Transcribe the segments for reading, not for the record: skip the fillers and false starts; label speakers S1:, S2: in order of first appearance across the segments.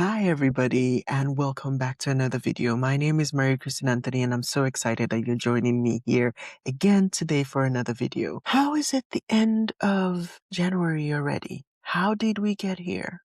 S1: Hi, everybody, and welcome back to another video. My name is Marie-Christin, and I'm so excited that you're joining me here again today for another video. How is it the end of January already? How did we get here?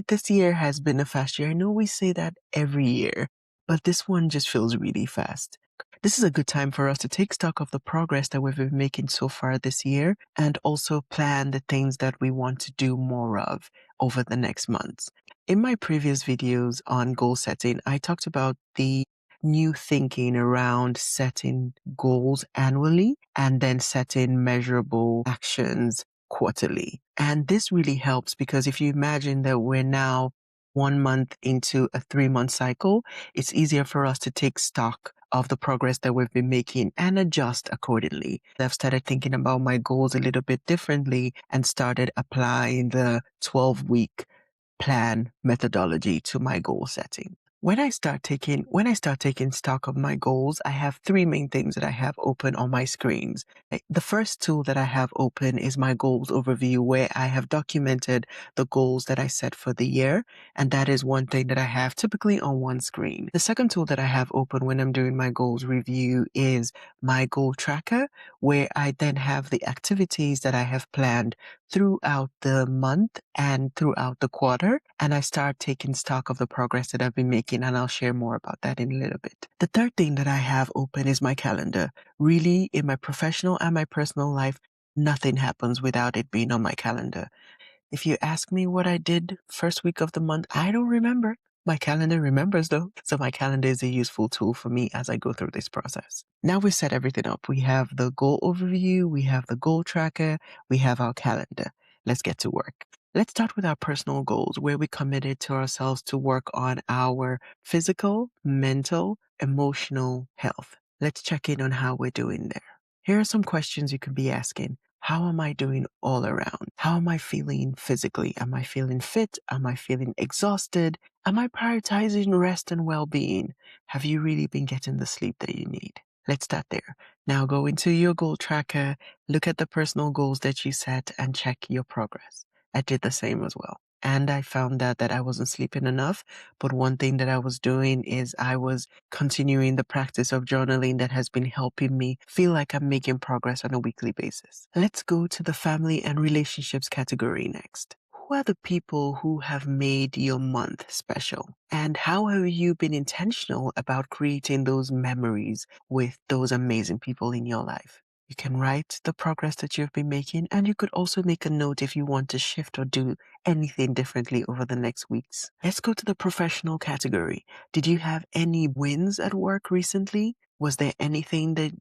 S1: This year has been a fast year. I know we say that every year, but this one just feels really fast. This is a good time for us to take stock of the progress that we've been making so far this year and also plan the things that we want to do more of over the next months. In my previous videos on goal setting, I talked about the new thinking around setting goals annually and then setting measurable actions quarterly. And this really helps because if you imagine that we're now 1 month into a 3-month cycle, it's easier for us to take stock of the progress that we've been making and adjust accordingly. I've started thinking about my goals a little bit differently and started applying the 12-week plan methodology to my goal setting. When I start taking stock of my goals, I have three main things that I have open on my screens. The first tool that I have open is my goals overview, where I have documented the goals that I set for the year, and that is one thing that I have typically on one screen. The second tool that I have open when I'm doing my goals review is my goal tracker, where I then have the activities that I have planned throughout the month and throughout the quarter, and I start taking stock of the progress that I've been making, and I'll share more about that in a little bit. The third thing that I have open is my calendar. Really, in my professional and my personal life, nothing happens without it being on my calendar. If you ask me what I did first week of the month, I don't remember. My calendar remembers though. So my calendar is a useful tool for me as I go through this process. Now we've set everything up. We have the goal overview, we have the goal tracker, we have our calendar. Let's get to work. Let's start with our personal goals, where we committed to ourselves to work on our physical, mental, emotional health. Let's check in on how we're doing there. Here are some questions you could be asking. How am I doing all around? How am I feeling physically? Am I feeling fit? Am I feeling exhausted? Am I prioritizing rest and well-being? Have you really been getting the sleep that you need? Let's start there. Now go into your goal tracker, look at the personal goals that you set, and check your progress. I did the same as well. And I found out that I wasn't sleeping enough. But one thing that I was doing is I was continuing the practice of journaling that has been helping me feel like I'm making progress on a weekly basis. Let's go to the family and relationships category next. Who are the people who have made your month special? And how have you been intentional about creating those memories with those amazing people in your life? You can write the progress that you've been making, and you could also make a note if you want to shift or do anything differently over the next weeks. Let's go to the professional category. Did you have any wins at work recently? Was there anything that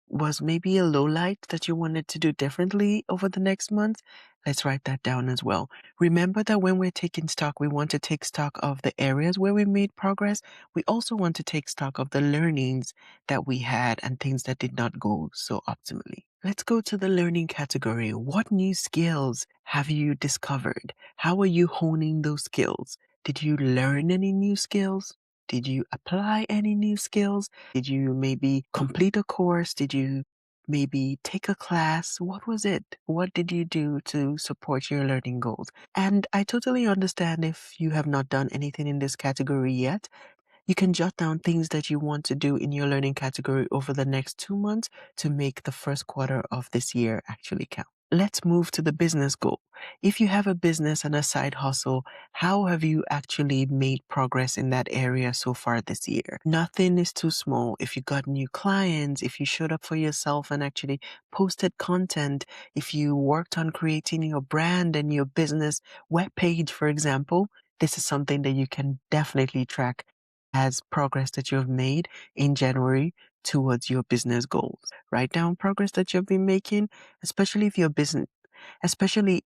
S1: was maybe a low light that you wanted to do differently over the next month? Let's write that down as well. Remember that when we're taking stock, we want to take stock of the areas where we made progress. We also want to take stock of the learnings that we had and things that did not go so optimally. Let's go to the learning category. What new skills have you discovered? How are you honing those skills? Did you learn any new skills? Did you apply any new skills? Did you maybe complete a course? Did you maybe take a class? What was it? What did you do to support your learning goals? And I totally understand if you have not done anything in this category yet. You can jot down things that you want to do in your learning category over the next 2 months to make the first quarter of this year actually count. Let's move to the business goal. If you have a business and a side hustle, how have you actually made progress in that area so far this year? Nothing is too small. If you got new clients, if you showed up for yourself and actually posted content, if you worked on creating your brand and your business webpage, for example, this is something that you can definitely track as progress that you've made in January towards your business goals. Write down progress that you've been making, especially if your business, especially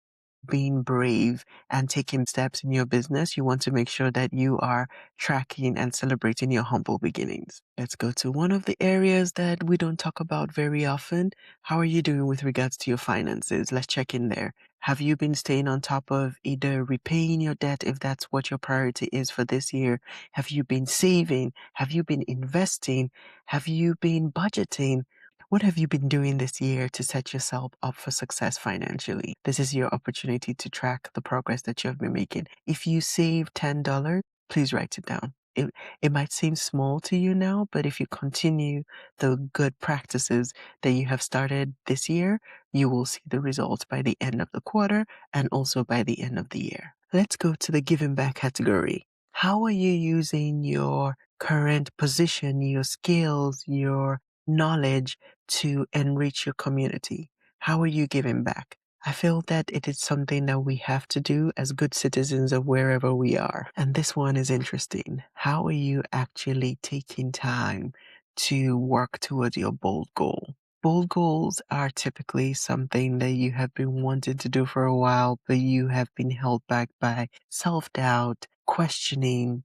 S1: being brave and taking steps in your business. You want to make sure that you are tracking and celebrating your humble beginnings. Let's go to one of the areas that we don't talk about very often. How are you doing with regards to your finances? Let's check in there. Have you been staying on top of either repaying your debt if that's what your priority is for this year? Have you been saving? Have you been investing? Have you been budgeting? What have you been doing this year to set yourself up for success financially? This is your opportunity to track the progress that you have been making. If you save $10, please write it down. It might seem small to you now, but if you continue the good practices that you have started this year, you will see the results by the end of the quarter and also by the end of the year. Let's go to the giving back category. How are you using your current position, your skills, your knowledge to enrich your community? How are you giving back? I feel that it is something that we have to do as good citizens of wherever we are. And this one is interesting. How are you actually taking time to work towards your bold goal? Bold goals are typically something that you have been wanting to do for a while, but you have been held back by self-doubt, questioning,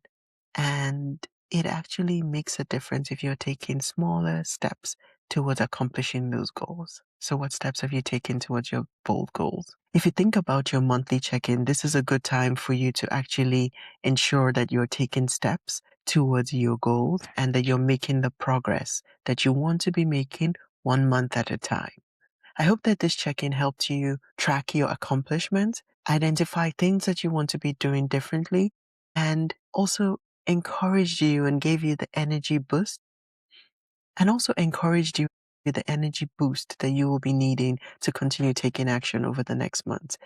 S1: and it actually makes a difference if you're taking smaller steps towards accomplishing those goals. So what steps have you taken towards your bold goals? If you think about your monthly check-in, this is a good time for you to actually ensure that you're taking steps towards your goals and that you're making the progress that you want to be making 1 month at a time. I hope that this check-in helped you track your accomplishments, identify things that you want to be doing differently, and also encouraged you and gave you the energy boost, and also encouraged you with the energy boost that you will be needing to continue taking action over the next month.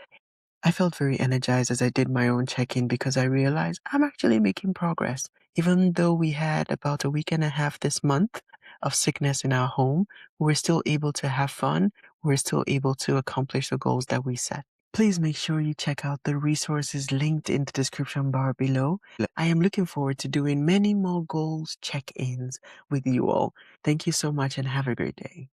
S1: I felt very energized as I did my own check-in because I realized I'm actually making progress. Even though we had about a week and a half this month of sickness in our home, we're still able to have fun. We're still able to accomplish the goals that we set. Please make sure you check out the resources linked in the description bar below. I am looking forward to doing many more goals check-ins with you all. Thank you so much and have a great day.